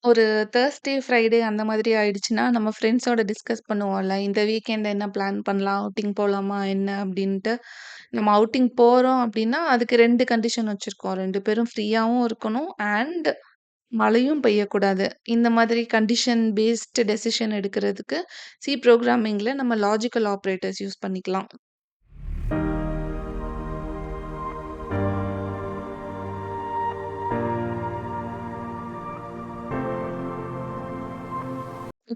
ஒரு Thursday, Friday அந்த மாதிரி ஆயிடுச்சுன்னா, நம்ம ஃப்ரெண்ட்ஸோட டிஸ்கஸ் பண்ணுவோம்ல. இந்த வீக்கெண்ட் என்ன பிளான் பண்ணலாம்? அவுட்டிங் போலாமா? என்ன அப்டின்ட்டு. நம்ம அவுட்டிங் போறோம் அப்டின்னா, அதுக்கு 2 கண்டிஷன் வச்சிருக்கோம். 2 பேரும் ஃப்ரீயாவும் இருக்கணும். அண்ட் மழையும் பெய்யக்கூடாது. இந்த மாதிரி கண்டிஷன் பேஸ்டு டெசிஷன் எடுக்கிறதுக்கு ப்ரோகிராமிங்ல நம்ம லாஜிக்கல் ஆப்பரேட்டர்ஸ் யூஸ் பண்ணிக்கலாம்.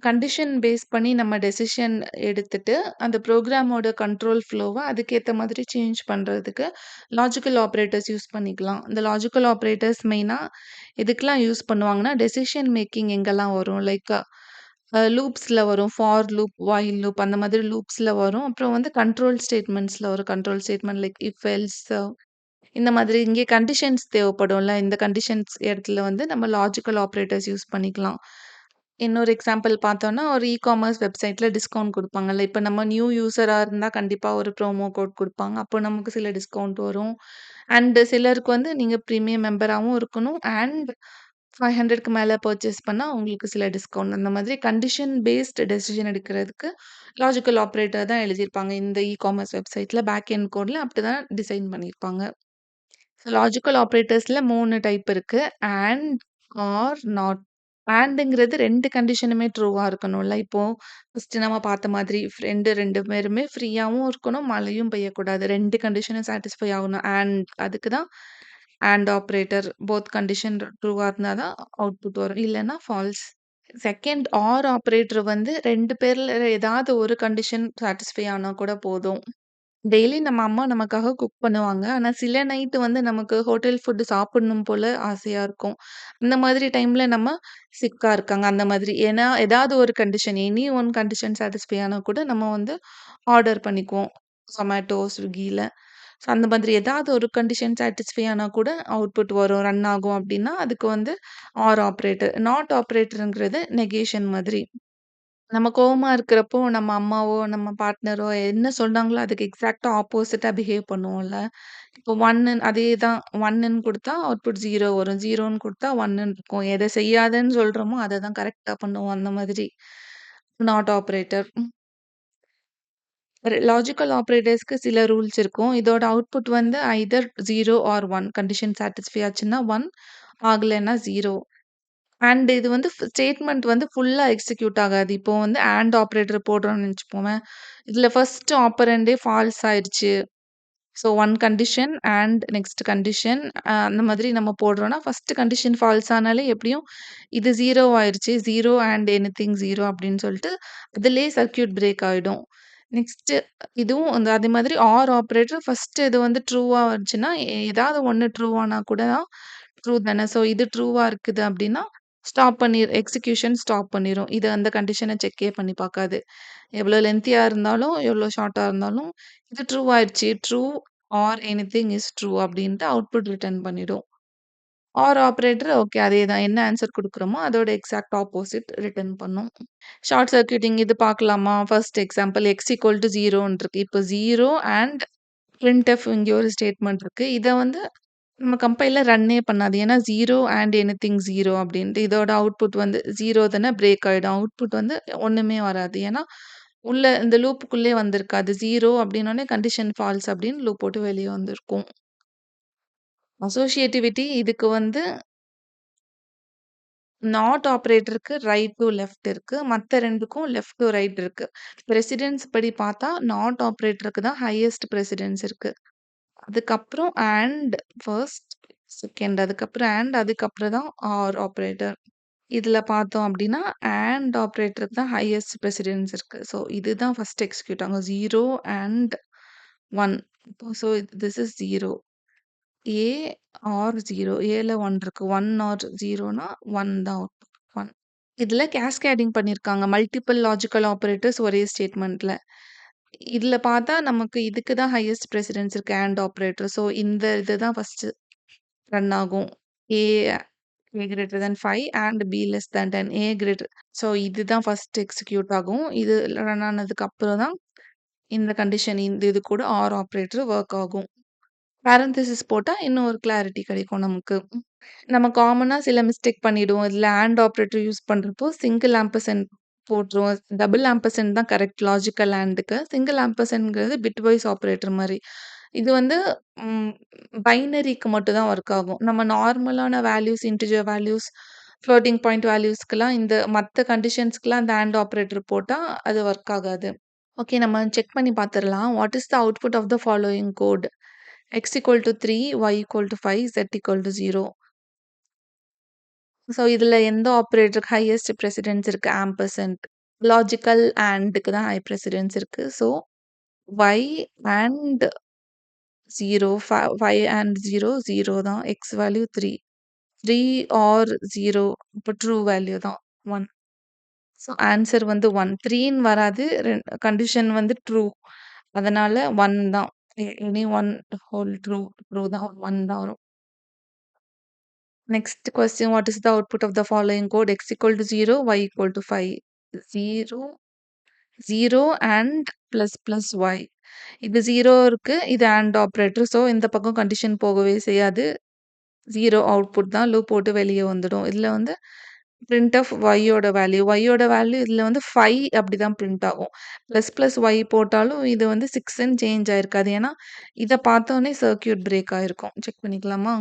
கண்டிஷன் பேஸ் பண்ணி நம்ம டெசிஷன் எடுத்துட்டு, அந்த ப்ரோகிராமோட கண்ட்ரோல் ஃப்ளோவ அதுக்கேத்த மாதிரி சேஞ்ச் பண்றதுக்கு லாஜிக்கல் ஆப்பரேட்டர்ஸ் யூஸ் பண்ணிக்கலாம். இந்த லாஜிக்கல் ஆப்பரேட்டர்ஸ் மெயினா எதுக்கெல்லாம் யூஸ் பண்ணுவாங்கன்னா, டெசிஷன் மேக்கிங் எங்கெல்லாம் வரும். லைக் லூப்ஸ்ல வரும். ஃபார் லூப், வைல் லூப் அந்த மாதிரி லூப்ஸ்ல வரும். அப்புறம் வந்து கண்ட்ரோல் ஸ்டேட்மெண்ட்ஸ்ல ஒரு control statement like if, else இந்த மாதிரி இங்கே கண்டிஷன்ஸ் தேவைப்படும்ல. இந்த கண்டிஷன்ஸ் இடத்துல வந்து நம்ம லாஜிக்கல் ஆப்பரேட்டர்ஸ் யூஸ் பண்ணிக்கலாம். இன்னொரு எக்ஸாம்பிள் பார்த்தோம்னா, ஒரு காமர்ஸ் வெப்சைட்ல டிஸ்கவுண்ட் குடுப்பாங்கல்ல. இப்ப நம்ம நியூ யூசரா இருந்தா கண்டிப்பா ஒரு ப்ரோமோ கோட் குடுப்பாங்க. அப்போ நமக்கு சில டிஸ்கவுண்ட் வரும். அண்ட் சிலருக்கு வந்து நீங்க பிரீமியம் மெம்பராவும் இருக்கணும். அண்ட் 500க்கு மேல பர்ச்சேஸ் பண்ணா உங்களுக்கு சில டிஸ்கவுண்ட். அந்த மாதிரி கண்டிஷன் பேஸ்ட் டெசிஷன் எடுக்கிறதுக்கு லாஜிக்கல் ஆப்பரேட்டர் தான் எழுதியிருப்பாங்க. இந்த காமர்ஸ் வெப்சைட்ல பேக் எண்ட் கோட்ல அப்படிதான் டிசைன் பண்ணியிருப்பாங்க. லாஜிக்கல் ஆப்பரேட்டர்ஸ்ல 3 டைப் இருக்கு. And, or, not. அண்டுங்கிறது 2 கண்டிஷனுமே ட்ரூவா இருக்கணும்ல. இப்போ ஃபர்ஸ்ட்டு நம்ம பார்த்த மாதிரி ஃப்ரெண்டு 2 பேருமே ஃப்ரீயாவும் இருக்கணும், மழையும் பெய்யக்கூடாது. 2 கண்டிஷனும் சாட்டிஸ்ஃபை ஆகணும். அண்ட் அதுக்கு தான் அண்ட் ஆப்பரேட்டர். போத் கண்டிஷன் ட்ரூவா இருந்தா தான் அவுட்புட் வரும். இல்லன்னா ஃபால்ஸ். செகண்ட் ஆர் ஆப்பரேட்டர் வந்து 2 பேர்ல ஏதாவது ஒரு கண்டிஷன் சாட்டிஸ்ஃபை ஆனா கூட போதும். டெய்லி நம்ம அம்மா நமக்காக குக் பண்ணுவாங்க. ஆனா, சில நைட் வந்து நமக்கு ஹோட்டல் ஃபுட் சாப்பிடணும் போல ஆசையா இருக்கும். அந்த மாதிரி டைம்ல நம்ம சிக்கா இருக்காங்க. அந்த மாதிரி. ஏன்னா, ஏதாவது ஒரு condition any one condition satisfy ஆனா கூட நம்ம வந்து ஆர்டர் பண்ணிக்குவோம். Zomato, Swiggyல. ஸோ அந்த மாதிரி ஏதாவது ஒரு கண்டிஷன் சாட்டிஸ்ஃபை ஆனா கூட அவுட்புட் வரும், ரன் ஆகும் அப்டின்னா, அதுக்கு வந்து ஆர் ஆப்பரேட்டர். நாட் ஆப்பரேட்டர்ங்கிறது நெகேஷன் மாதிரி. நம்ம கோவமா இருக்கிறப்போ, நம்ம அம்மாவோ, நம்ம பார்ட்னரோ என்ன சொன்னாங்களோ, அதுக்கு எக்ஸாக்ட்டா ஆப்போசிட்டா பிஹேவ் பண்ணுவோம்ல. இப்போ 1 அதேதான் 1ன்னு குடுத்தா அவுட்புட் 0 வரும். 0ன்னு குடுத்தா 1ன்னு இருக்கும். எத செய்யாதன்னு சொல்றோமோ, அத தான் கரெக்ட்டா பண்ணுவோம். அந்த மாதிரி. Not operator. லாஜிக்கல் ஆப்பரேட்டர்ஸ்க்கு சில ரூல்ஸ் இருக்கும். இதோட அவுட்புட் வந்து ஐதர் 0 ஆர் 1 கண்டிஷன் சாட்டிஸ்ஃபை ஆச்சுன்னா 1 ஆகலன்னா 0. அண்ட் இது வந்து ஸ்டேட்மெண்ட் வந்து ஃபுல்லா எக்ஸிக்யூட் ஆகாது. இப்போ வந்து ஆண்ட் ஆப்பரேட்டர் போடுறோம்னு நெனச்சுக்கோங்க. இதுல ஃபர்ஸ்ட் ஆப்பரண்டே ஃபால்ஸ் ஆயிருச்சு. So 1 condition and next condition அந்த மாதிரி நம்ம போடுறோம்னா, ஃபர்ஸ்ட் கண்டிஷன் ஃபால்ஸ் ஆனாலே எப்படியும் இது 0 ஆயிருச்சு. 0 அண்ட் எனிதிங் 0 அப்படின்னு சொல்லிட்டு அதிலேயே சர்க்யூட் பிரேக் ஆயிடும். நெக்ஸ்ட் இதுவும் அந்த அதே மாதிரி ஆர் ஆப்பரேட்டர் ஃபர்ஸ்ட் இது வந்து ட்ரூவா வந்துச்சுன்னா, ஏதாவது ஒண்ணு ட்ரூ ஆனா கூட தான் ட்ரூ தானே. ஸோ இது ட்ரூவா இருக்குது அப்படின்னா, எக்ஸிகியூஷன் ஸ்டாப் பண்ணிரும். இது அந்த கண்டிஷன செக்கே பண்ணி பார்க்காது. எவ்வளோ லென்த்தியா இருந்தாலும், எவ்வளோ ஷார்ட்டா இருந்தாலும், இது ட்ரூ ஆயிடுச்சு. True or anything is true அப்படின்ட்டு அவுட்புட் ரிட்டர்ன் பண்ணிடும். ஆர் ஆப்பரேட்டர் ஓகே அதேதான். என்ன ஆன்ஸர் குடுக்குறோமோ, அதோட எக்ஸாக்ட் ஆப்போசிட் ரிட்டர்ன் பண்ணும். ஷார்ட் சர்க்யூட்டிங் இது பார்க்கலாமா? First example X equal to 0ன்னு இருக்கு. இப்போ 0 அண்ட் பிரின்ட்எஃப் இங்க ஒரு ஸ்டேட்மெண்ட் இருக்கு. இத வந்து நம்ம கம்பைலர் ரன்னே பண்ணாது. ஏன்னா 0 அண்ட் எனிதிங் 0 அப்டின்ட்டு. இதோட அவுட்புட் வந்து 0 தானே பிரேக் ஆயிடும். அவுட்புட் வந்து ஒண்ணுமே வராது. ஏன்னா, உள்ள இந்த லூப்புக்குள்ளே வந்திருக்காது. 0 அப்டின்னோனே கண்டிஷன் ஃபால்ஸ் அப்டின்னு லூப் போட்டு வெளிய வந்திருக்கும். அசோசியேட்டிவிட்டி இதுக்கு வந்து நாட் ஆப்பரேட்டருக்கு ரைட் டூ லெஃப்ட் இருக்கு. மத்த 2க்கும் லெஃப்ட் டூ ரைட் இருக்கு. பிரசிடென்ஸ் படி பார்த்தா நாட் ஆப்பரேட்டருக்கு தான் ஹையஸ்ட் பிரசிடென்ஸ் இருக்கு. அதுக்கப்புறம் அண்ட் ஃபர்ஸ்ட், செகண்ட் அதுக்கப்புறம் அண்ட் அதுக்கப்புறம் தான் ஆர் ஆப்பரேட்டர். இதுல பார்த்தோம் அப்டின்னா, அண்ட் ஆப்பரேட்டருக்கு தான் ஹையஸ்ட் பிரசிடென்ஸ் இருக்கு. ஸோ இதுதான் ஃபர்ஸ்ட் எக்ஸிக்யூட் ஆகும். 0 and 1. So this is 0. A or 0. ஏல 1 இருக்கு. 1 ஆர் 0னா 1 தான் அவுட்புட். 1. இதுல கேஸ்கேடிங் பண்ணியிருக்காங்க. மல்டிபிள் லாஜிக்கல் ஆப்பரேட்டர்ஸ் ஒரே ஸ்டேட்மெண்ட்ல. இதுல பார்த்தா நமக்கு இதுக்கு தான் ஹையஸ்ட் பிரசிடென்ஸ் இருக்கு அண்ட் ஆப்பரேட்டர். ஸோ இந்த இதுதான் ஃபர்ஸ்ட் ரன் ஆகும். A greater than 5 and B less than 10. Greater so இதுதான் ஃபர்ஸ்ட் எக்ஸிக்யூட் ஆகும். இது ரன் ஆனதுக்கு அப்புறம் தான் இந்த கண்டிஷன் இந்த இது கூட ஆர் ஆப்பரேட்டர் வொர்க் ஆகும். பேரந்தசிஸ் போட்டா இன்னும் ஒரு கிளாரிட்டி கிடைக்கும் நமக்கு. நம்ம காமனா சில மிஸ்டேக் பண்ணிடுவோம். இதுல ஆண்ட் ஆப்பரேட்டர் யூஸ் பண்றப்போ சிங்கிள் ஆம்பர்சாண்ட் போட்டுருவோம். டபுள் ஆம்பர்சாண்ட் தான் கரெக்ட் லாஜிக்கல் ஆண்டுக்கு. சிங்கிள் ஆம்பர்சாண்ட்ங்கிறது பிட்வைஸ் ஆப்பரேட்டர் மாரி. இது வந்து ம் பைனரிக்கு மட்டும் தான் ஒர்க் ஆகும். நம்ம நார்மலான values, integer values, floating point வேல்யூஸ்க்குலாம் இந்த மத்த கண்டிஷன்ஸ்க்குலாம் இந்த ஆண்ட் ஆப்பரேட்டர் போட்டா அது ஒர்க் ஆகாது. ஓகே, நம்ம செக் பண்ணி பார்த்துரலாம். What is the output of the following code? x = 3, y = 5, z = 0. So, இதுல எந்த ஆப்பரேட்டருக்கு ஹையஸ்ட் ப்ரெசிடென்ஸ் இருக்கு? ஆம்பர்சாண்ட். லாஜிக்கல் ஆண்ட்க்கு தான் ஹை ப்ரெசிடென்ஸ் இருக்கு. ஸோ, y அண்ட் 0 5 அண்ட் 0 0 தான். x value 3. 3 ஆர் 0 அப்ப ட்ரூ வேல்யூ தான் 1. ஸோ, ஆன்சர் வந்து 1. 3ன்னு வராது. கண்டிஷன் வந்து ட்ரூ. அதனால 1 தான். Any one whole true true தான். 1 தான் வரும். Next question, what is the output of the following code? X = 0, y = 5. 0, 0 and plus y. இது 0 இருக்கு. இது AND ஆப்பரேட்டர். ஸோ, இந்த பக்கம் கண்டிஷன் போகவே செய்யாது. 0 அவுட்புட் தான். லூப் போட்டு வெளிய வந்துடும். இதுல வந்து பிரிண்ட் ஆஃப் y யோட வேல்யூ. y யோட வேல்யூ இதுல வந்து 5 அப்படிதான் பிரிண்ட் ஆகும். பிளஸ் y போட்டாலும் இது வந்து 6ன்னு சேஞ்ச் ஆயிருக்காது. ஏன்னா, இத பார்த்தோனே சர்க்யூட் பிரேக் ஆயிருக்கும். செக் பண்ணிக்கலாமா?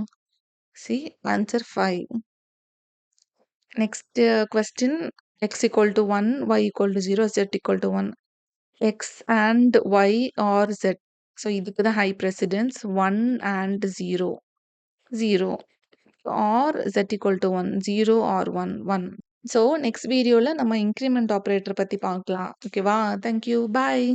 See, answer 5. Next question, x = 1, y = 0, z = 1. X and y or z. So, இதுக்கு தான் high precedence. 1 and 0, 0 or z = 1, 0 or 1, 1. So, next videoல நம்ம இன்கிரிமெண்ட் ஆப்பரேட்டர் பத்தி பார்க்கலாம். ஓகேவா? Thank you. Bye.